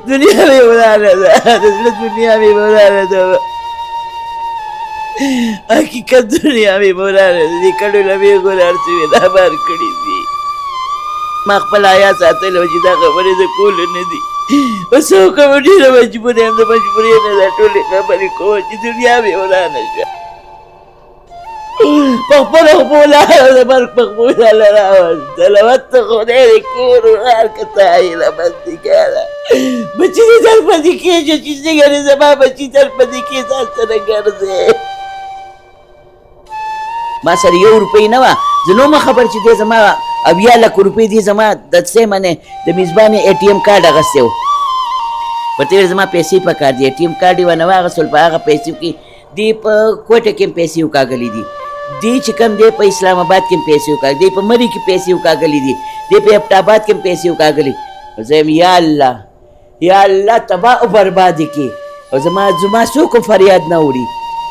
دنیا مې ورانه ده د زړه دنیا مې ورانه ده حقیقت دنیا مې ورانه ده دې کډو له مې ګورار شوې دا بار کړي دي ما خپل حیا ساتلی وه چې دا خبرې د کولو نه دي اوس وکړم ډېره مجبور یم د مجبورۍ نه دا ټولې خبرې کوم چې دنیا مې ورانه شوه په خپله خو ولاړه د مرګ په خپله راوستله ورته خدای دې کور هر که تایله بندګاره بچي دې درپسې کېږه چې څنګه دې زما بچي درپسې کې ځان سره ګرځې ما سره 1 روپۍ نه وه زه نو مه خبر چې دی زما 80 لک روپۍ دی زما د څه منې د میزبانې ATM کارډ اخیستی و ورته ویل زما پیسې پکار دي ATM کارډ یې ونه واخیستل په هغه پیسو کې دی په کوټه کې هم پیسې وکاږلي دي دی چې کوم دی په اسلام آباد کې هم پیسې وکاږلي دی په مري کې پیسې وکاږلي دي دی په ابټاباد کې هم پیسې وکاږلي زه یم یا الله تباه او برباد یې کړي او زما څوک هم فریاد نه اوري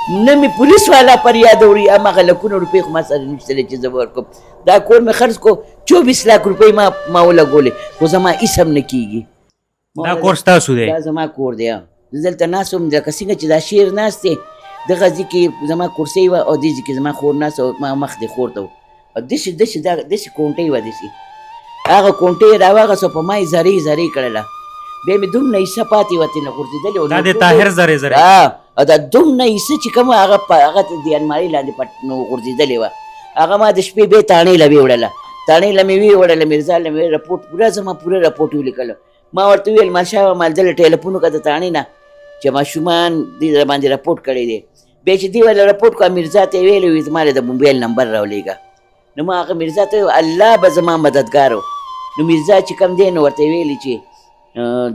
نه مې پولیس والا فریاد اوري هماغه لکونه روپۍ خو ما سره نشته دی چې زه به ورکړم دا کور مې خرڅ کو 24 لک روپۍ ما ولګولې خو زما هېڅ هم نه کېږي دا کور ستاسو دی دا زما کور دی زه دلته ناست وم لکه څنګه چې دا شعر ناست دی دغه ځای کې زما کرسۍ وه او دې ځای کې زما خور ناسته وه ما مخ دې خور ته و او داسې کونټۍ وه داسې هغه کونټۍ یې راواغسته په ما یې زرې زرې کړله بیا مې دومره حصه پاتې وه ترېنه غورځېدلې دا د طاهر زرې زرې او دا دومره حصه چې کومه هغه د المارۍ لاندې نو غورځېدلې وه هغه ما د شپې بیا تاڼۍ له ویوړله تاڼۍ له مې ویوړله میرزا له مې رپورټ پوره رپورټ ولیکله ما ورته وویل ماشا ما دله ټیلیفون وکړه د تاڼۍ نه چې ماشومان دې باندې رپورټ کړی دی بیا چې دې ویله رپورټ کړه میرزا ته یې ویلې وي زما د موبایل نمبر راولېږه نو ما هغه میرزا ته ویل الله به زما مددګار و نو میرزا چې کوم دی نو ورته یې ویلې چې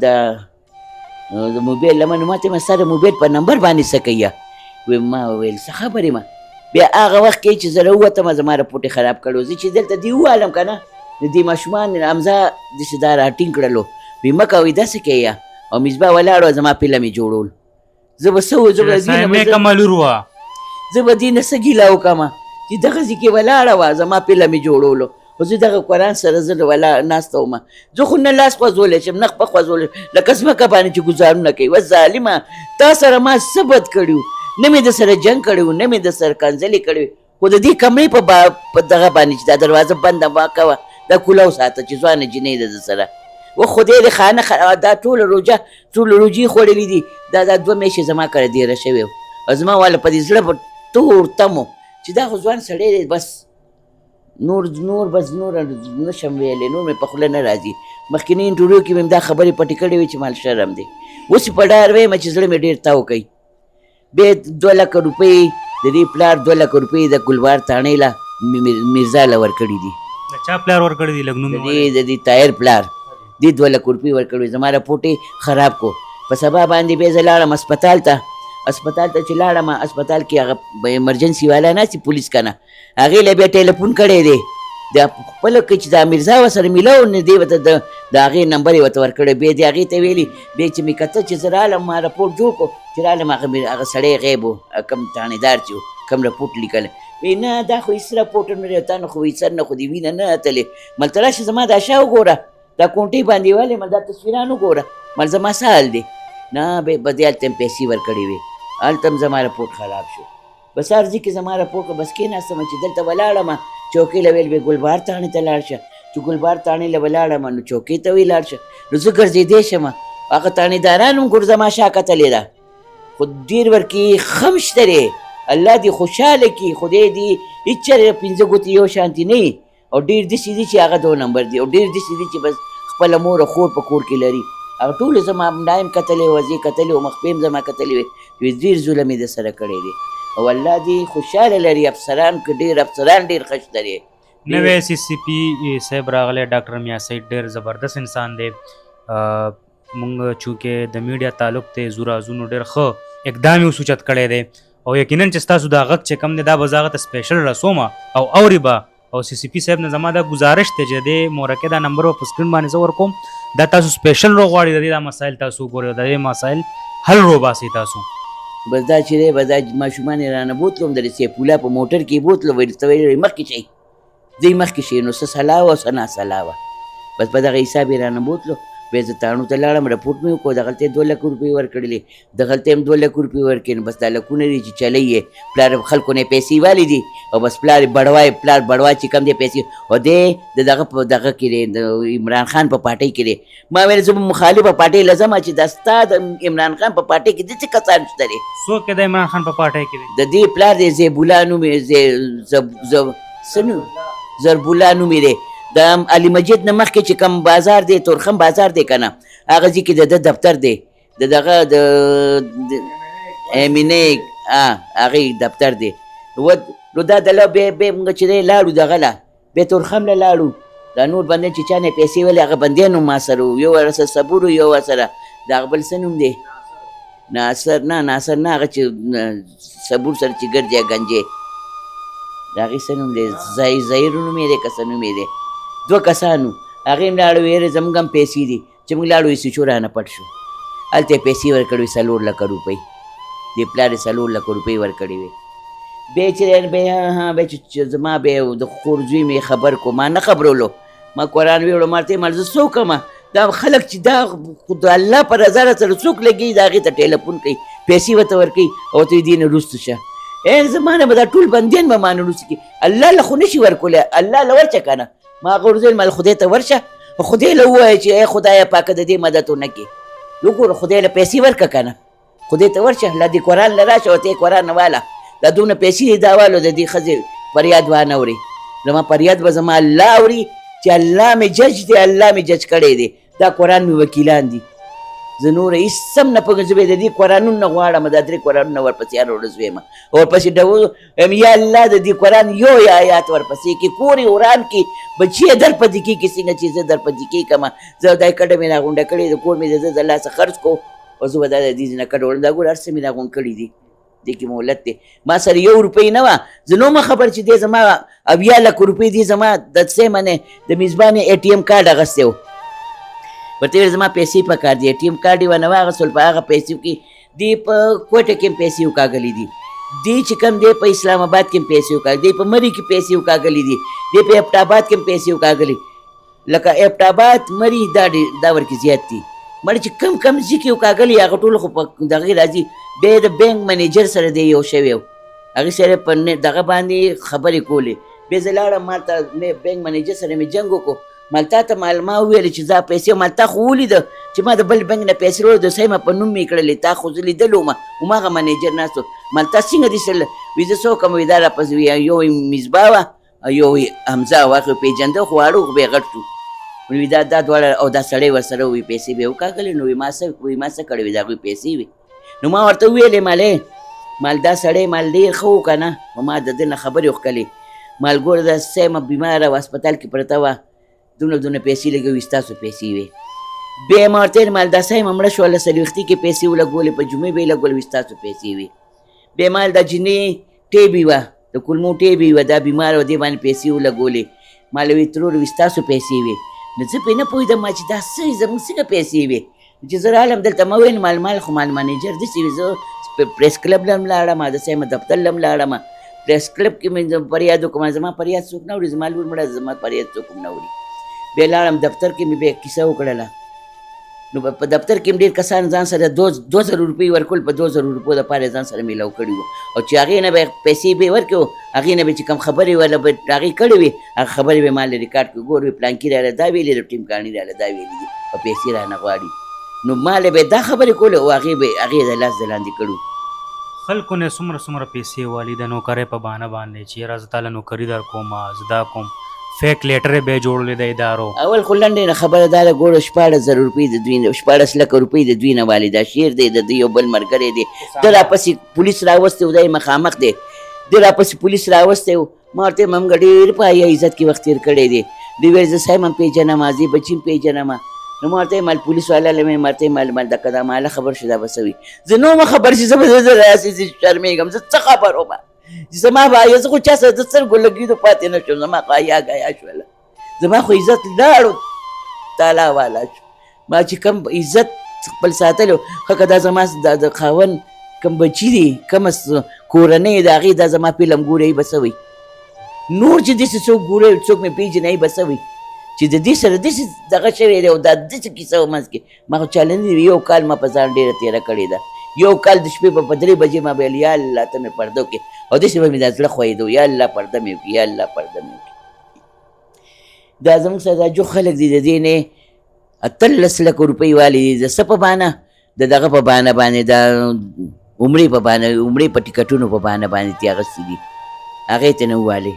د موبایل لمه نو ما ته ما ستا د موبایل په نمبر باندې څه کوي ما ویل څه خبرې ما بیا هغه وخت کې چې زه راووتم زما رپورټ یې خراب کړی زه چې دلته دې ووالم که نه د دې ماشومان حمزه داسې دا راټینګ کړلو وی مه کوئ داسې کوئ او مصباح ولاړ وه زما پیله مې جوړول زه به څه زه به دې نه څه ګیله وکړمه چې دغه ځای کې ولاړه وه زما پیله مې جوړولو خو زه دغه قرآن سره زه ناسته ومه زه خو نه لاس خوځولی شم نه خپه خوځولی لکه ځمکه باندې چې ګزارونه کوي وه ظالمه تا سره ما څه بد کړي وو نه مې د سره جنګ کړی وو نه مې د سره کنځلې کړې وې خو د دې کمرې په دغه باندې چې دا دروازه بنده واقع وه دا کولاو ساته چې ځوانه جینۍ ده د سره و خدای دې خانه دا ټوله روجې خوړلې دي دا 2 میاشتې زما کره دیره شوې و او زما والا په دې زړه په تور تم و چې دا خو ځوان سړی دی بس نور نشم ویلی نور مې په خوله نه راځي مخکینۍ انټرویو کې مې دا خبرې پټې کړې وې چې مال شرم دی اوس یې په ډار ویم چې زړه مې ډېر تاو کوي بیا 2 لک روپۍ د دې پلار 2 لک روپۍ د ګلبار تاڼۍ له میرزا له ورکړي دي د چا پلار ورکړي دي لږ نوم د دې طاهر پلار دې 2 لک روپۍ ورکړي زما رپورټ یې خراب کو په سبا باندې بیا زه لاړم اسپتال ته چې لاړم اسپتال کې هغه ایمرجنسي والا ناستې پولیس که نه هغې له بیا ټیلیفون کړی دی د خپله که چې دا میرزا ورسره میلاو نه دی ورته د هغې نمبر یې ورته ورکړی بیا دې هغې ته ویلي بیا چې مې کته چې زه رالم ما رپورټ جوړ کړو چې رالم هغه سړی غیب و کوم تاڼېدار چې و کوم رپورټ لیکلی وی نه دا خو هېڅ رپورټ نه دی تا نه خو سر نه خو دې وینه نه اتلې مل ته راشه زما دا شا وګوره دا کونټۍ باندې والې مل دا تصویران وګوره مل زما څه حال دی نه به دې هلته هم پیسې ورکړې وې هلته هم زما رپورټ خراب شو بس هر ځای کې زما رپورټ بس کېناستم چې دلته ولاړم چوکۍ له ویل بیا ګلبار تاڼې ته لاړ شه چې ګلبار تاڼې له ولاړم نو چوکۍ ته وی لاړ شه نو زه ګرځېدی شم هغه تاڼېداران هم ګور زما شا کتلې ده خو ډېر ورکې ښه م شته دی الله دې خوشحاله کړي خدای دې هېڅ چېرې 5 ګوتې یو شانتي نه وي او ډېر داسې دي چې هغه 2 نمبر دي او ډېر داسې دي چې بس خپله مور او خور په کور کې لري هغه ټولې زما ملایم کتلې وزې کتلې او مخپې هم زما کتلې وې ډېر ظلم یې د سره کړی دی او الله دې خوشحاله لري افسران که ډېر افسران ډېر ښه شته دی نوی CCP صاحب راغلی ډاکټر میا سعید ډېر زبردست انسان دی مونږ چونکې د میډیا تعلق ته زورازونو ډېر ښه اقدام یې اوسوچت کړی دی او یقینا چې ستاسو دا غږ چې کوم دی دا به زه هغه ته سپیشل رسوم او اوري به او CCP صاحب نه زما دا ګزارش دی چې د مورکې دا نمبر به په سکرین باندې زه ورکوم دا تاسو سپیشل روغواړئ د دې دا مسایل تاسو وګورئ د دې مسایل حل روباسئ تاسو بس دا چې دی بس دا ماشومان یې رانه بوتلم د سیفالله په موټر کې یې بوتلم ورته ویل مخکې شئ دوی مخکې شئ نو څه سلا وه څه ناسلا وه بس په دغه حساب یې رانه بوتلو بیا زه تاڼو ته لاړم رپوټ مې وکړو دغلته یې 2 لک روپۍ ورکړلې دغلته یې هم 2 لک روپۍ ورکړې نو بس دا لکونه دي چې چلی یې پلار خلکو نه پیسې والې دي او بس پلار پلار بړوا چې کم دی پیسې او دی د دغه په دغه کې دی د عمران خان په پارټۍ کې دی ما ویل زه به مخالفه پارټۍ لزم چې دا ستا د عمران خان په پارټۍ کې داسې کسان شته دی څوک دی د عمران خان په پارټۍ کې دی د دې پلار دی زیبولا نوم یې زربولا نوم یې دی د علي مجید نه مخکې چې کوم بازار دی تورخم بازار دی که نه هغه ځای کې د ده دفتر دی د دغه د امینې هغې دفتر دی نو دا دله بیا موږ چې دی لاړو دغه له بیا تورخم له لاړو دا نور بندیان چې چا نه پیسې ولې هغه بندیان هم ما سره وو یو ورسره صبور وو یو ورسره د هغه بل څه نوم دی ناصر نه هغه چې صبور سره چې ګرځي ګنجې د هغې څه نوم دی ظهیر نوم یې دی که څه نوم یې دی 2 کسانو هغې هم لاړو یاره زموږ هم پیسې دي چې موږ لاړو سوچو رانه پټ شو هلته یې پیسې ورکړې وې 4 لکه روپۍ دې پلار یې 4 لکه روپۍ ورکړې وې بیا چې بیا چې زما بیا د خور زوی مې خبر کو ما نه خبرولو ما قرآن ویوړو ما ورته یې ویل زه څوک یم دا خلک چې دا خو د الله په رضا سره څوک لګي د هغې ته ټیلیفون کوي پیسې ورته ورکوي او ته یې دې نه وروسته شه زما نه به دا ټول بندیان به ما نه وروسته کړي الله له خو نه شي ورکولی الله له ورشه که نه ما هغه ورته ویل خدای ته ورشه خدای له ووایه چې ای خدایه پاکه د دې مدد ونه کړي وګوره خدای له پیسې ورکړه که نه خدای ته ورشه له دې قرآن له راشه او ته یې قرآن نه واله دا دونه پیسې دې دا والو د دې ښځې فریاد وانه اوري زما فریاد به زما الله اوري چې الله مې جج دی الله مې جج کړی دی دا قرآن مې وکیلان دي زه نوره هېڅ هم نه پوهېږم زه به د دې قرآنونه غواړم دا 3 قرآنونه ورپسې هره ورځ ویم ورپسې یا الله د دې قرآن یو آیات ورپسې کې کور یې وران کړي بچي یې در پدې کېږي څنګه چې زه در پدې کېږم زه دا کډه مې راغونډه کړې د کور مې د ده د لاسه خرڅ کړو او زه به دا د دې نه کډه وړم دا ګوره هر څه مې راغونډ کړي دي دې کې مهلت دی ما سره 1 روپۍ نه وه زه نو ما خبر چې دی زما 80 لک روپۍ دي زما د څه منې د میزبان ATM کارډ اخیستی و ورته ویل زما پیسې پکار دي ATM کارډ یې ونه واخیستل په هغه پیسو کې دی په کوټه کې هم پیسې وکاږلي دي دی چې کوم دی په اسلام آباد کې هم پیسې وکاږلي دی په مري کې پیسې وکاږلي دي دی په ایبټ آباد کې هم پیسې وکاږلي لکه ایبټ آباد مري دا ورکې زیات دي مړ چې کم ځای کې وکاږلي هغه ټول خو په دغې راځي بیا د بینک منیجر سره دی یو شوی و هغې سره په دغه باندې خبرې کولې بیا زه لاړم مالته بینک منیجر سره مې جنګ وکړو مال تا ته ما وویل چې دا پیسې مال تا خو ولیده چې ما د بل بینک نه پیسې وروړه د سیمه په نوم مې کړلې تا خو زه لیدلو وم هماغه منیجر ناست و مال تا څنګه دې سره وي زه څه وکړم وي دا راپسې یو مصباح وه او یو حمزه وه خو پېژنده خو واړه خو بیا غټ شو وي دا دواړه او دا سړی ورسره وي پیسې به یې وکاږلې نو ما څه کړی وي د هغوی پیسې وي نو ما ورته وویلې مال دا سړی مال ډېر ښه و که نه ما د ده نه خبرې وښکلې مال ګوره دا سیمه بیماره وه هسپتال کې پرته وه دونه پیسې لګوي ستاسو پیسې وې بیا یې ما ورته ویل مال دا سیمه مړه شوله څلوېښتي کې پیسې ولګولې په جمعې به یې لګولې ستاسو پیسې وې بیا مال دا جینۍ ټیبي وه د کولمو ټیبي وه دا بیماره وه دې باندې پیسې ولګولې مال وی ترور وي ستاسو پیسې وې نو زه پرې نه پوهېدم چې دا څه زموږ څنګه پیسې وې چې زه رالم دلته ما ویل مال خو مال منیجر داسې وي زه پریس کلب له هم لاړم د سیمه دفتر له هم لاړم پریس کلب کې مې فریاد وکړم زما فریاد څوک نه اوري زما لور مړه زما فریاد څوک هم نه اوري بیا لاړم دفتر کې مې بیا کیسه وکړله نو په دفتر کې هم ډېر کسان ځان سره 2000 روپۍ ورکول په 2000 روپو دپاره ځان سره میلاو کړي وو او چې هغې نه به پیسې به یې ورکړو هغې نه به چې کوم خبرې وله به هغې کړې وې هغه خبرې به یې ما له ریکارډ کړو ګور وې پلانکي راله دا ویلې د ټیم کاڼي راله دا ویلې دي او پیسې رانه غواړي نو ما له به دا خبرې کولې او هغې د لاس د لاندې کړو خلکو نه څومره پیسې والي د نوکرۍ په بهانه باندې چې یاره زه تاله نوکري در کوم زه دا کوم فیک لیټرې به یې جوړولې د ادارو اول خو لنډې نه خبره دا ده ګوره 14,000 روپۍ د دوی نه 14 لکه روپۍ د دوی نه والي دا شعر دی د دوی یو بل ملګری دی ده راپسې پولیس راوستی و دا یې مخامخ دی ده راپسې پولیس راوستی و ما ورته ویل موږ ډېر په عزت کې وخت تېر کړی دی دوی ویل زه صاحب هم پېژنم زه بچي هم پېژنم نو ما ورته ویل پولیس والا له مې ورته ویل دکه دا ماله خبر شو دا به څه وي زه نو ما خبر شي زه به داسې شرمېږم زه څه خبر وم زما به زه خو چا سره د سترګو لګېدو پاتې نه شوم زما خو حیا ګیا شوله زما خو عزت لاړو تالا والا شو ما چې کوم عزت خپل ساتلو ښه که دا زما د خاوند کوم بچي دي کومه کورنۍ د هغې دا زما فلم ګورئ به څه وي نور چې داسې څوک ګورئ څوک مې پېژنئ به څه وي چې د دې سره داسې دغه شوی دی او دا داسې کیسه و منځ کې ما خو چاله نه دي یو کال ما په ځان ډېره تېره کړې ده یو کال د شپې په 3 بجې ما ویل یا الله ته مې پرده وکړې او داسې به مې دا زړه خوېدو یا الله پرده مې وکړي یا الله پرده مې وکړي دا زموږ سره دا جو خلک دي د دې نه 18 لکه روپۍ والي دي د څه په بانه د دغه په بانه باندې د عمرې په بانه عمرې په ټیکټونو په بانه باندې تې اخیستي دي هغې ته نه ووالې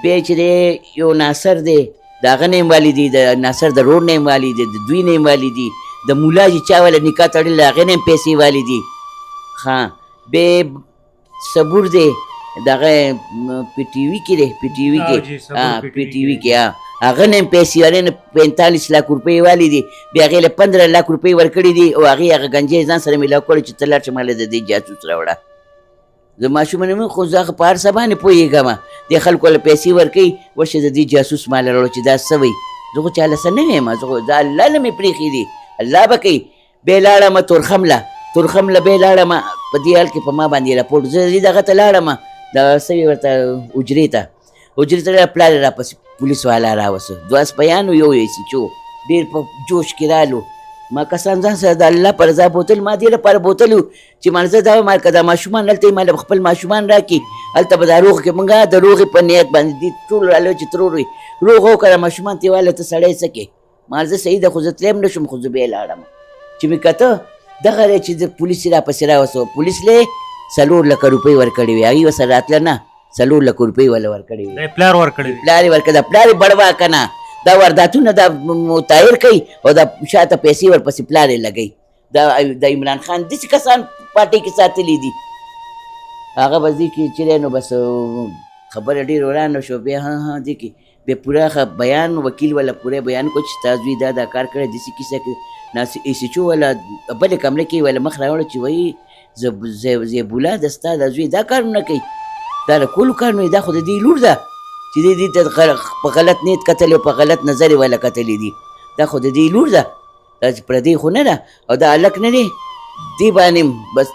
بیا چې دی یو ناصر دی د هغه نه یې والي دي د ناصر د رور نه یې والي دي د دوی نه یې والي دي د مولا چې چا والا نکاح تړلې هغې نه یې پیسې والي دي ښه بیا صبور دی دغه پی ټي وي کې دی پی ټي وي کې پی ټي وي کې هغه نه یې پیسې والي نه 45 لک روپۍ والي دي بیا هغې له 15 لک روپۍ ورکړي دي او هغې هغه ګنجۍ ځان سره میلاو کړی چې ته لاړ شه ماله د دې جاسوس راوړه زه ماشومه نه یم خو زه په هر څه باندې پوهېږم دې خلکو له پیسې ورکوي ورشه د دې جاسوس ماله راوړه چې دا څه وایي زه خو چاله څه نه ویم زه خو دا الله نه مې پرېښي دي الله به کوي بیا لاړم تورخمله بیا لاړم په دې حال کې په ما باندې راپورټ زه دغه ته لاړم دغه څه وي ورته حجرې ته پلار یې راپسې پولیس والا راوسه 2 سپیانو یو ایسیچو ډېر په جوش کې رالو ما کسان ځان سره د الله پر رضا بوتل ما دې لپاره بوتل و چې ما زه دا وایم که دا ماشومان هلته یې ماله خپل ماشومان راکړي هلته به دا روغ کې مونږ د روغې په نیت باندې دي ټول راله چې ترور وي روغ وکړه ماشومان ته یې واله ته سړی څه کې ما زه صحیح ده خو زه تللی هم نه شم خو زه بیا لاړم چې مې کته دغه دی چې د پولیس یې راپسې راوسو پولیس له 4 لکه روپۍ ورکړې وې هغې ورسره راتله نه 4 لکه روپۍ وله ورکړې وې پلار ورکړی پلار یې ورکړه د پلار یې بړوا که نه دا وارداتونه دا متایر کوي او دا شاته پیسې ورپسې پلار یې لګوي د عمران خان داسې کسان پارټۍ کې ساتلي دي هغه به دې کې چې دی نو بس خبره ډېر ورانه شو بیا دې کې بیا پوره بیان وکیل والا پوره بیان کو چې ستا زوی دا کار کړی داسې کیسه کې ایسیچو والا بلې کمره کې والا مخ راوړه چې وایي زیبولا د ستا د زوی دا کارونه کوي دا د کولو کارونه دا خو د دې لور ده چې دې ته په غلط نیت کتلې او په غلط نظر یې والا کتلې دي دا خو د دې لور ده دا چې پردی خو نه ده او دا هلک نه دی دې باندې بس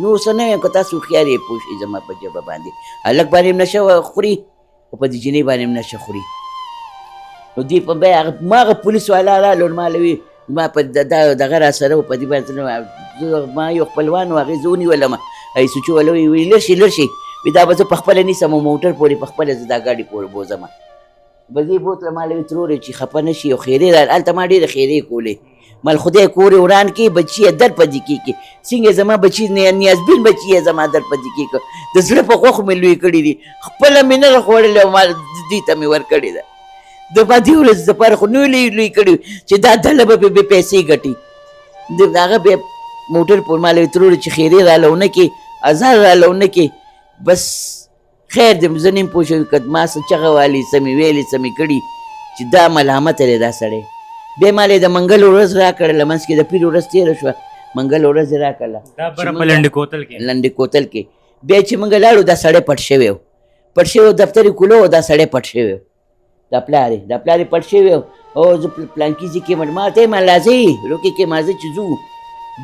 نور څه نه یم که تاسو هوښیار یې پوه شئ زما په ژبه باندې هلک باندې هم نشه خوري او په دې جینۍ باندې هم نشه خوري نو دې په بیا ما هغه پولیس والا رالو ما له وي ما په دغه را سره و په دې باندې ما یو خپلوان و هغې زه ونیولم ایسوچو والا وایي لر شي لر شي وي دا به زه پخپله نیسم او موټر پورې پخپله زه دا ګاډي پورې بوځم به دې بوتله ما له وي ترور چې خفه نه شي او خیرې هلته ما ډېرې خیرې کولې مال خدای کور یې وران کړي بچي یې در په دې کېږي څنګه زما بچي نیازبین بچي یې زما در په دې کېږي د زړه په غوښو مې لوی کړي دي خپله مې نه ده خوړلې او ما دوی ته مې ورکړې ده د ما دې ورځې دپاره خو نه لوی کړي چې دا دله به بې پیسې ګټي د هغه بیا موټر پر ما له وي ترور چې خیرې راله ونه کړي ازار راله ونه کړي بس خیر دې زه نیم پوه شوي که ما څه چغه والي څه مې ویلې څه مې کړي چې دا ملامته دی دا سړی بیا ما د منګل ورځ را کړله منځ کې د پیر ورځ تېره شوه منګل ورځ یې را کړله لنډې کوتل کې بیا چې موږ لاړو دا سړی پټ شوی و دفتر یې کولو دا سړی پټ شوی و دا پلار یې پټ شوی و او زه پلانکي ځای کې ما ته یې ما راځئ روکې کې ما زه چې ځو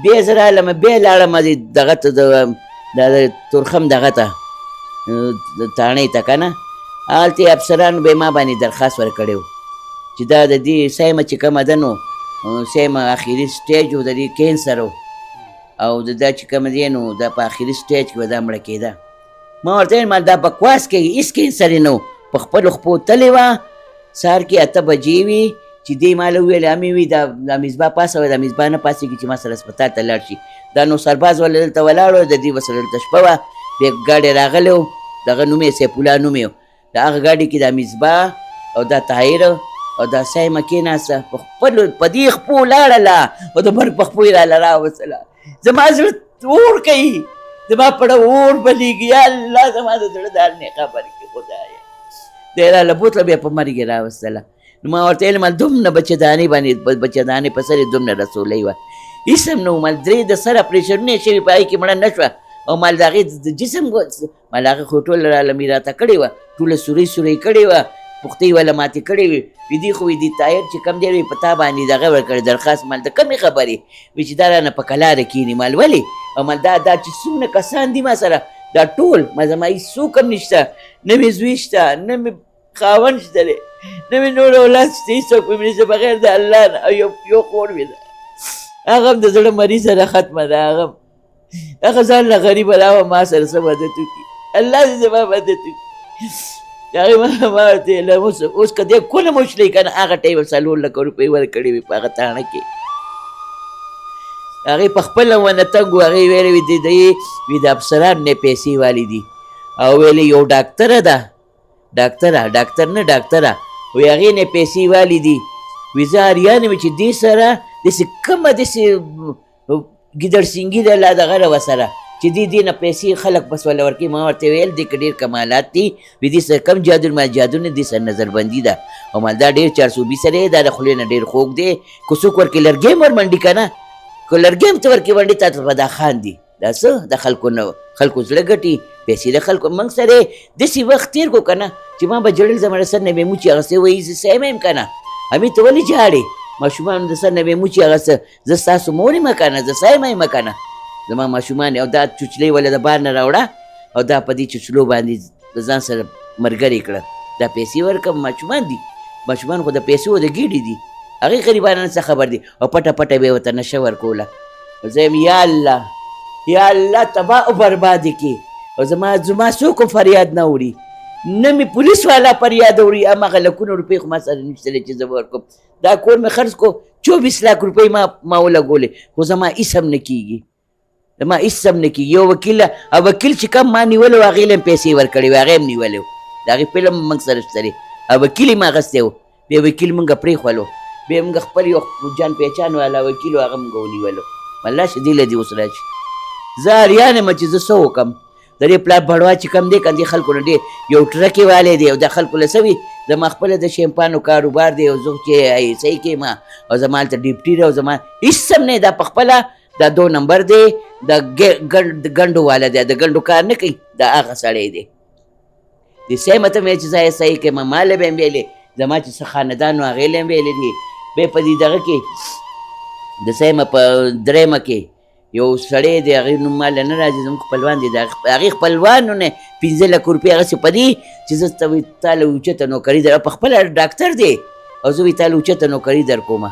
بیا زه رالم بیا لاړم دغه ته د تورخم دغه ته تاڼۍ ته که نه هلته یې افسرانو به ما باندې درخواست ورکړی و چې دا د دې سیمه چې کومه ده نو سیمه اخري سټیج و د دې کینسر و او د دا چې کومه دی نو دا په اخري سټیج کې به دا مړه کېده ما ورته ویل ما دا بکواس کوي هېڅ کینسر یې نه و په خپلو خپو تلې وه سهار کې 8 بجې وي چې دې ما له وویل امې وي دا مصباح پاسوه دا مصباح نه پاسېږي چې ما سره هسپتال ته لاړ شي دا نو سرباز والا دلته ولاړ و د دې به سره دلته شپه وه بیا ګاډی راغلی و دغه نوم یې سیف الله نوم یې و د هغه ګاډي کې دا مصباح او دا طاهر او دا سیمه کېناسته په خپلو په دې خپو لاړله او د مرګ په خپو یې راله راوستله زما زړه اور کوي زما پړه اور بلیږي یا الله زما د زړه دا نه خبرې کې خدایه دی راله بوتله بیا په مرګ یې راوستله نو ما ورته ویل مال دومره بچهدانې باندې بچهدانې په سر یې دومره رسولی وه هېڅ هم نه و مال 3 د سر اپرېشنونه یې شوي په هغې کې مړه نه شوه او مال د هغې د جسم مال هغې خو ټوله راله مې راته کړې وه ټوله سورۍ کړې وه پختې والا ماتې کړې وي وي دې خو وي دې طاهر چې کم دی وي په تا باندې دغه ورکړی درخواست مال د کمې خبرې وي چې دا رانه په کلاره کښېني مال ولې او مال دا چې څومره کسان دي ما سره دا ټول ما زما هېڅوک هم نشته نه مې زوی شته نه مې خاوند شته دی، نه مې نور اولاد شته، هېڅوک مې نه شته بغیر د الله نه. او یو خور مې ده، هغه هم د زړه مریض سره ختمه ده. هغه ځان له غریبه ده، ما سره څه مدد وکړي، الله دې زما مدد وکړي. هغې ما ورته ویل اوس که دی کونه مو شلی که نه، هغه ټایم 4 لکه روپۍ ورکړې وې په هغه تاڼه کې. هغې په خپله ونه تنګ و، هغې ویلې وي وي د افسران نه پیسې والي دي، او ویلې یو ډاکټره ده، ډاکټر نه ډاکټره، وایي هغې نه پیسې والي دي. وایي زه حیران یم چې دې سره داسې کومه داسې ګیدړ سینګي ده لا دغه له ورسره چې دې نه پیسې خلک بس وله ورکوي. ما ورته ویل دې که ډېر کمالات دي، وایي دې سره کم جادو ما جادو نه، دې سره نظربندي ده. او مالدا ډېر 420 سره یې دا د خولې نه ډېر خوږ دی، که څوک ورکړي لرګی هم ورمنډي که نه، که لرګی هم ته ورکړي ونډې تا ته به دا خاندي. دا څه د خلکو نه خلکو زړه ګټي، پیسې د خلکو. موږ سره داسې وخت تېر کړو که نه چې ما به ژړل، زما د سر نه به یې موچي اخیستې، وایي زه صیمه یم که نه، امې ته ولې ژاړې؟ ماشومانو د سر نه به یې موچي اخیسته، زه ستاسو مور یم که نه، زه صیمه یم که نه، زما ماشومان. او دا چوچلۍ ولې د بار نه راوړه، او دا په دې چوچلو باندې د ځان سره ملګرې کړه. دا پیسې ورکړم، ماشومان دي، ماشومان خو د پیسو د ګېډې دي، هغې غریبانو څه خبر دي. او پټه پټه به یې ورته نشه ورکوله. زه یم یا الله تباه او برباد کړي. او زما څوک فریاد نه وړي، نه مې پولیس والا فریاد وړي. هماغه لکونه روپۍ خو ما سره نشته دی چې زه به ورکړم. دا کور مې خرڅ کړو، 24 لاک روپۍ ما ولګولې، خو زما هېڅ هم نه کېږي، زما هېڅ هم نه کېږي. یو وکیل چې کم ما نیولی و، هغې له هم پیسې ورکړې وې، هغې هم نیولی و، د هغې فلم موږ سره شته دی. او وکیل یې م اخیستی و، بیا وکیل موږ پرېښولو، بیا موږ خپل یو جان پهچان والا وکیل و، هغه موږ ونیولو. الله چې دې له دې اوس راشي. زه حیران یم چې زه څه وکړم. د دې پلار بړوا چې کم دی که دې خلکو نه ډېر یو ټرک یې والی دی، او د خلکو له څه وي، زما خپله د شیمپانو کاروبار دی، او زه چې صحیح کښېم، او زما هلته ډیپټي دی، او زما هېڅ هم نه دا په خپله دا 2 نمبر دی، د ګنډو والا دی، د ګنډو کار نه کوي، دا هغه سړی دی. د صحیح ته مې چې زه یې صحیح کړم، ما له به یې ویلې، زما چې څه خاندان و هغې له یې ویلې دي. بیا په دې دغه کې د صحیح په 3 کې یو سړی دی، هغې نوم ما له نه راځي، زموږ خپلوان دی، د هغې خپلوانو نه 15 لک روپۍ هغسې په دې چې زه تا له اوچته نوکري در، په خپله ډاکټر دی، او زه تا له اوچته نوکري در کومه.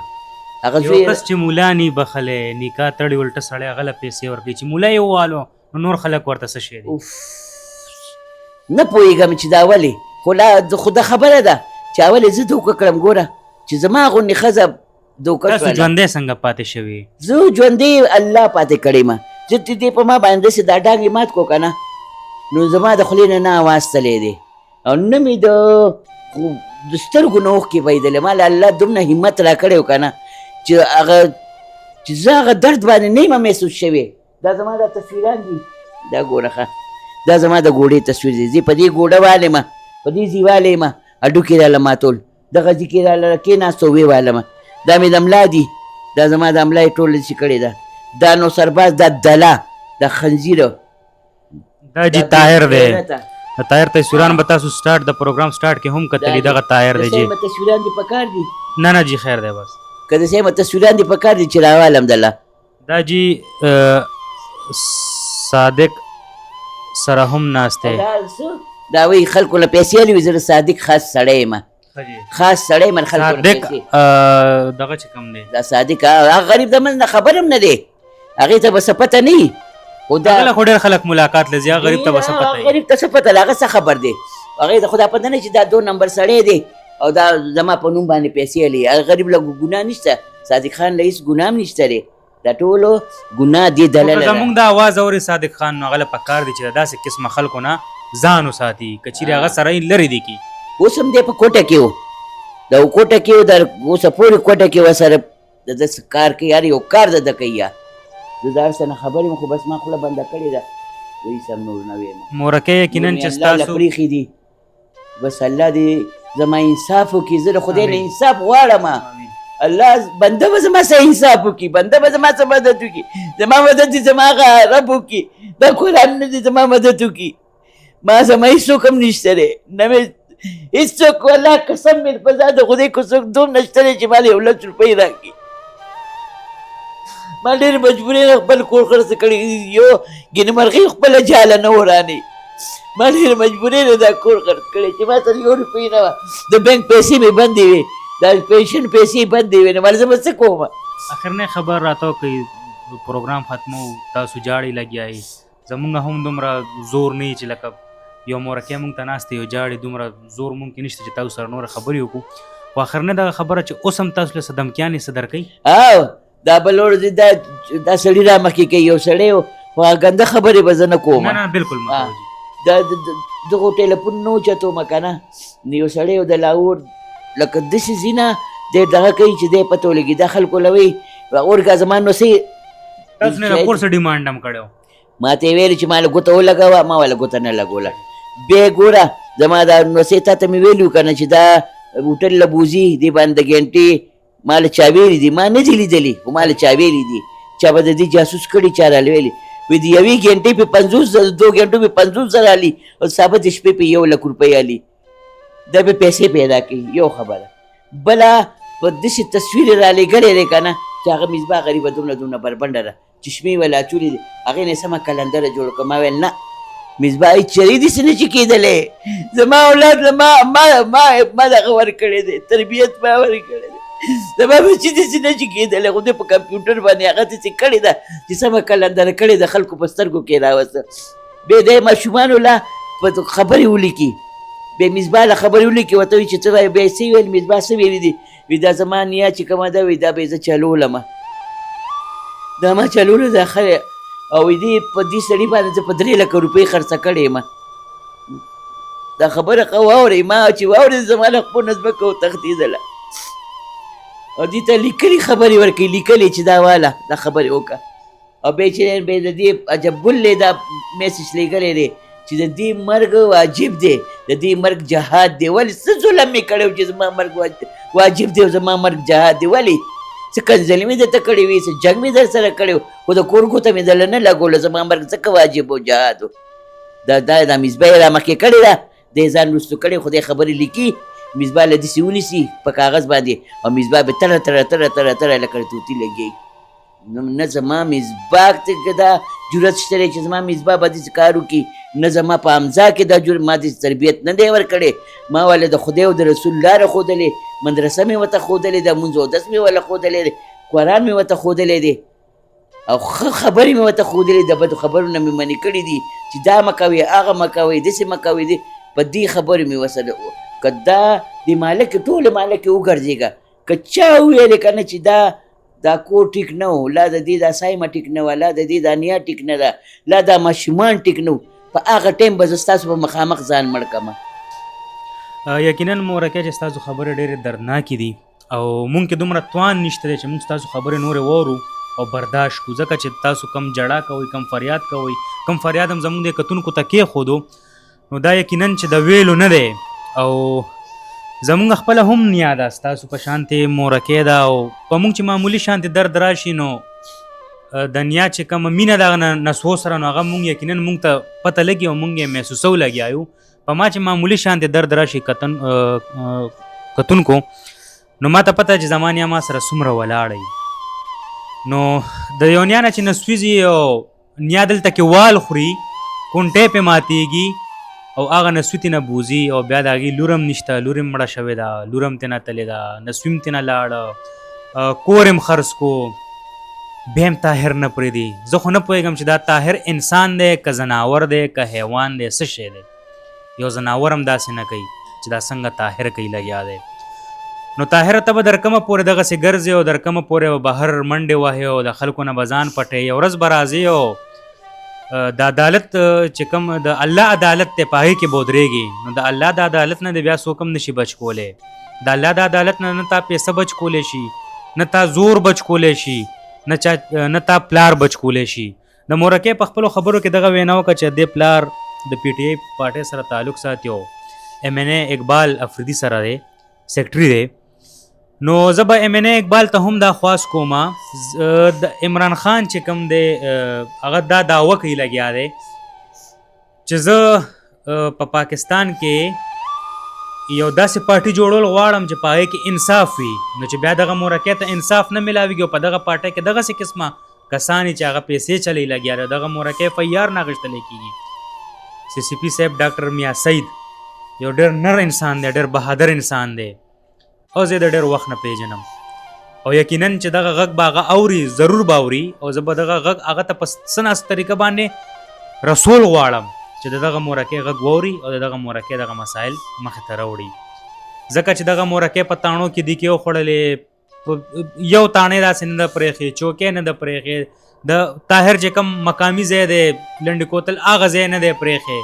هغه یو کس چې مولا نی بخلی، نکاح تړي، الټه سړی هغه له پیسې ورکوي، چې مولا یې ووالو نو نور خلک ورته څه شی دی؟ نه پوهېږم چې دا ولې، خو دا خبره ده چې اول یې زه دوکه کړم. ګوره چې زما غوندې ښځه دوکه شوله. تاسو ژوندی څنګه پاتې شوي؟ زه ژوندی الله پاتې کړی ما، چې دې په ما باندې داسې دا ډانګ یې مات کړو که نه، نو زما د خولې نه اواز تلی دی، او نه مې د سترګو نه اوښکې بهېدلې. ما له الله دومره همت را کړی و که نه چې زه هغه درد باندې نه یم محسوس شوی. دا زما دا تصویران دي، دا ګوره ښه، دا زما د ګوډې تصویر دی. زه په دې ګوډه والیم، په دې ځي والیم، هډوکي راله ماتول، دغه ځي کې راله کېناستو ویې والم. دا مې د ملا دي، دا زما د ملا یې ټول داسې کړې ده. دا نو سرباز، دا دله، دا خنزیره، دا جي طاهر دی. د طاهر تصویران به تاسو د پروګرام سټارټ کې هم کتلي، دغه طاهر دی جي. تصویران دې پکار دي؟ نه جي خیر دی، بس که د صحیح تصویران دې پکار دي چې راوالم دله. دا جي صادق سره هم ناست دی. دا وایي خلکو له پیسې الوي، زه د صادق خاص سړی یم، خاص سړی یم، خلکو له پیسې. دغه چې کوم دی دا صادق، هغه غریب د منځ نه خبر هم نه دی، هغې ته به څه پته نه وي. خو دا خو ډېر خلک ملاقات له ځي، هغه غریب ته به څه پته وي، غریب ته څه پته له هغه څه خبر دی، هغې ته خو دا پته نه چې دا 2 نمبر سړی دی، او دا زما په نوم باندې پیسې الي. هغه غریب له ګناه نشته، صادق خان له هېڅ ګناه هم نشته دی، دا ټولو ګناه دې دله ده. زموږ دا اواز اوري صادق خان، نو هغه له پکار دی چې د داسې قسمه خلکو نه ځان وساتي، که چېرې هغه سره یې لرې دی کي. اوس هم دی په کوټه کې و، دا کوټه کې و، د اوسه پورې کوټه کې ورسره د ده کار کوي، هر یو کار د ده کوي. زه د هر څه نه خبر یم، خو بس ما خوله بنده کړې ده، هېڅ هم نور نه ویم. مورکۍ یقیناً چې ستاسو پرېښي دي، بس الله دې زما انصاف وکړي. زه د خدای نه انصاف غواړم، الله بنده به زما څه انصاف وکړي، بنده به زما څه مدد وکړي، زما مدد دې زما هغه رب وکړي، دا قرآن دې زما مدد وکړي. ما زما هېڅوک هم نشته دی، نه مې هېڅوک، والله قسم مې په ذات د خدای که څوک دوم نشته دی چې ما له 1 لک روپۍ راکړي. ما ډېرې مجبورۍ نه خپل کور خرڅ کړي، یو ګینې مرغۍ خپله جاله نه ورانې، ما ډېره مجبورۍ نه دا کور خرڅ کړی چې ما سره 1 روپۍ نه وه د بینک پیسې مې بندې وې دا پنشن پیسې بندې وې نو مال زه به څه کوم اخرنۍ خبر راته وکړئ پروګرام ختمو تاسو جاړې لګیایي زمونږ هم دومره زور نه وي چې لکه یو مورکۍ مونږ ته ناست یو جاړې دومره زور مونږ کې نشته چې تاسو سره نوره خبرې وکړو خو اخرنۍ دغه خبره چې اوس هم تاسو له څه دمکیانې څه درکوي او دا بل ورځ دا سړي را مخکې کوي یو سړی و خو هغه ګنده خبرې به زه نه کوم نه بالکل مه کوئ جي. دغه ټلیفون نه اوچتوم که نه نو یو سړی و د لاهور لکه داسې ځي نه دی دغه کوي چې دی پته ولګي دا خلکو له وایي اورګه زما نو څه تاسو نه د کور څه ډیمانډ هم کړی و ما ته یې ویل چې ما له ګوته ولګوه ما والا ګوته نه لګوله بیا ګوره زما دا نوسې تا ته مې ویلي که نه چې دا هوټل له بوځي دې باندې د ګنټې ما له چا ویلي دي ما نه دي لیدلي خو ما له چا ویلي دي چا به د دې جاسوس کړي چا راله ویلي وی د یوې ګنټې پې 2 ګنټو پې 50,000 علي او ثابت د شپې پې 1 لک روپۍ علي دا به پیسې پیدا کوي یو خبره بله په داسې تصویر یې رالېږلی دی که نه چې هغه مصباح غریبه دومره بربنډه ده چشمې ولا اچولې دي هغې نه سمه کلندره جوړه کړه ما ویل نه مصباح چرې داسې نه چې کېدلی زما اولاد ما دغه ورکړی دی تربیت ما ورکړی دی زما بچي داسې نه چې کېدلی خو دوی په کمپیوټر باندې هغه داسې کړې ده چې سمه کلندره کړې ده خلکو په سترګو کې راوسته بیا دی ماشومانو له خبرې ولیکي بیا مصباح له خبرې ولیکي ورته وایي چې څه وایي بیا یې څه ویل مصباح څه ویلي دي وي دا زما نیا چې کومه ده وي دا به یې زه چلولمه دا ما چلولو ده ښه او دې په دې سړي باندې زه په 3 لکه روپۍ خرڅه کړې یم دا خبره واورئ ما چې واورئ زما له خپو نه ځمکه وتښتېدله او دې ته لیکلي خبرې ورکوي لیکلې چې دا واله دا خبرې وکړه او بیا چې بیا د دې عجب ګل دا میسج لیکلی دی چې د دې مرګ واجب دی د دې مرګ جهاد دی ولې څه ظلم مې کړی چې زما مرګ واجب دی او زما مرګ جهاد دی ولې څه کنځلې مې درته کړې وي څه جنګ مې در سره کړی خو د کور ګوته مې دله نه لګوله زما مرګ ځکه واجب و جهاد و دا مصباح یې را مخکې کړې ده دی ځان وروستو کړی خو دی خبرې لیکي مصباح له داسې ونیسي په کاغذ باندې او مصباح به تره لکه د توتي لګي نه زما مصباح ته دا جرأت شته دی چې زما مصباح به داسې کار وکړي نه زما په امضا کې دا ما داسې تربیت نه دی ورکړی ما والا د خدای او د رسول لاره ښودلې مدرسه مې ورته ښودلې ده مونځ اودس مې والا ښودلی دی قرآن مې ورته ښودلی دی او ښه خبرې مې ورته ښودلې د بدو خبرونه مې منې کړي دي چې دا مه کوئ هغه مه کوئ داسې مه کوئ په دې خبرې مې ورسره که دا د مالک ټولې مالکې وګرځېږه که چا وویلې که نه چې دا کور ټیک نه و لا د دې دا سایمه ټیک نه وه لا د دې دا نیا ټیک نه ده لا دا ماشومان ټیک نه و په هغه ټایم به زه ستاسو په مخامخ ځان مړ کړمه یقینا مورکۍ چې ستاسو خبرې ډېرې دردناکې دي او مونږ کې دومره توان نشته دی چې مونږ ستاسو خبرې نورې واورو او برداشت کړو ځکه چې تاسو کم جړا کوئ کم فریاد کوئ کم فریاد هم زموږ د کتونکو ته کېښودو نو دا یقینا چې د ویلو نه دی او زمونږ خپله هم نیا ده ستاسو په شانتې مورکۍ ده او په مونږ چې معمولي شانتې درد راشي نو د نیا چې کومه مینه د هغه نسو سره نو هغه مونږ یقینا مونږ ته پته لګي او مونږ یې محسوسو لګیا یو په ما چې معمولي شانتې درد راشي کتونکو نو ما ته پته چې زما نیا ما سره څومره ولاړی نو د یو نیا نه چې نسویځي او نیا دلته کې وال خوري کونټۍ پې ماتېږي او هغه نسوي تېنه بوځي او بیا د هغې لور هم نشته لور هم مړه شوې ده لور هم تېنه تلې ده نسوي هم تېنه لاړه کور هم خرڅ کو بیا هم طاهر نه پرېږدي زه خو نه پوهېږم چې دا طاهر انسان دی که زناور دی که حیوان دی څه شی دی یو زناور هم داسې نه کوي چې دا څنګه طاهر کوي لګیا دی نو طاهر ته به در کومه پورې دغسې ګرځې او در کومه پورې به بهر منډې وهې او د خلکو نه به ځان پټې یو ورځ به راځې او د عدالت چې کوم د الله عدالت دی په هغې کې به ودرېږي نو د الله د عدالت نه د بیا څوک هم نشي بچ کولی د الله د عدالت نه تا پیسه بچ کولی شي نه تا زور بچ کولی شي نه تا پلار بچ کولی شي د مورکۍ په خپلو خبرو کې دغه وینا وکړه چې دې پلار د پی ټي آی پارټۍ سره تعلق ساتي او ایم این اے اقبال افریدي سره دی سیکټري دی نو زه به ایم این اے اقبال ته هم دا خواست کوم د عمران خان چې کوم دی هغه دا دعوه کوي لګیا دی چې زه په پاکستان کې یو داسې پارټي جوړول غواړم چې په هغې کې انصاف وي نو چې بیا دغه مورکۍ ته انصاف نه میلاویږي او په دغه پارټۍ کې دغسې قسمه کسان چې هغه پیسې چلی لګیا دی دغه مورکۍ فیار نه اخیستلی کېږي سی سی پی صاحب ډاکټر میا سعید یو ډېر نر انسان دی، ډېر بهادر انسان دی او زه د ډېر وخت نه پیژنم او یقینا چې دغه غږ به هغه اوري، ضرور به اوري او زه به دغه غږ هغه ته په څه ناست طریقه باندې رسول غواړم چې د دغه مورکۍ غږ واوري او د دغه مورکۍ دغه مسایل مخې ته راوړي. ځکه چې دغه مورکۍ په تاڼو کې دي کې وخوړلې، یو تاڼې داسې نه ده پرېښې، چوکۍ نه ده پرېښې، د طاهر چې کوم مقامي ځای دی لنډې کوتل هغه ځای نه دی پرېښې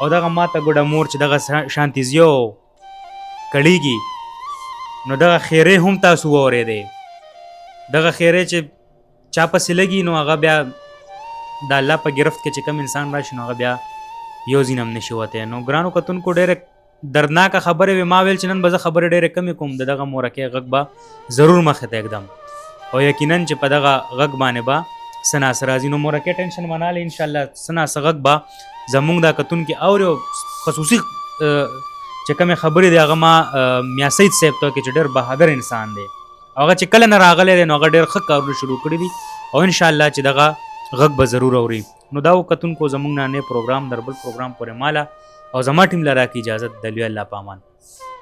او دغه ماته ګوډه مور چې دغه شانتي زیو کړېږي نو دغه خیرې هم تاسو واورېدې. دغه خیرې چې چا پسې لګي نو هغه بیا د الله په ګرفت کې چې کوم انسان راشي نو هغه بیا یو ځین هم نشي وتی. نو ګرانو کتونکو ډېرې دردناکه خبرې وې، ما ویل چې نن به زه خبرې ډېرې کمې کوم، د دغه مورکۍ غږ به ضرور مخې ته اږدم او یقینا چې په دغه غږ باندې به څه ناڅه راځي. نو مورکۍ ټینشن مناله انشاءالله څه ناڅه غږ به زمونږ دا کتونکي اوري او خصوصي چې کومې خبرې دی هغه ما میا سعید صاحب ته چې ډېر بهادر انسان دی هغه چې کله نه راغلی دی نو هغه ډېر ښه کارونه شروع کړي دي او انشاءالله چې دغه غږ به ضرور اوري. نو دا کتونکو زمونږ نه پروګرام در بل پروګرام پورې ماله او زما ټیم له راکړي اجازت د لوی الله په امان.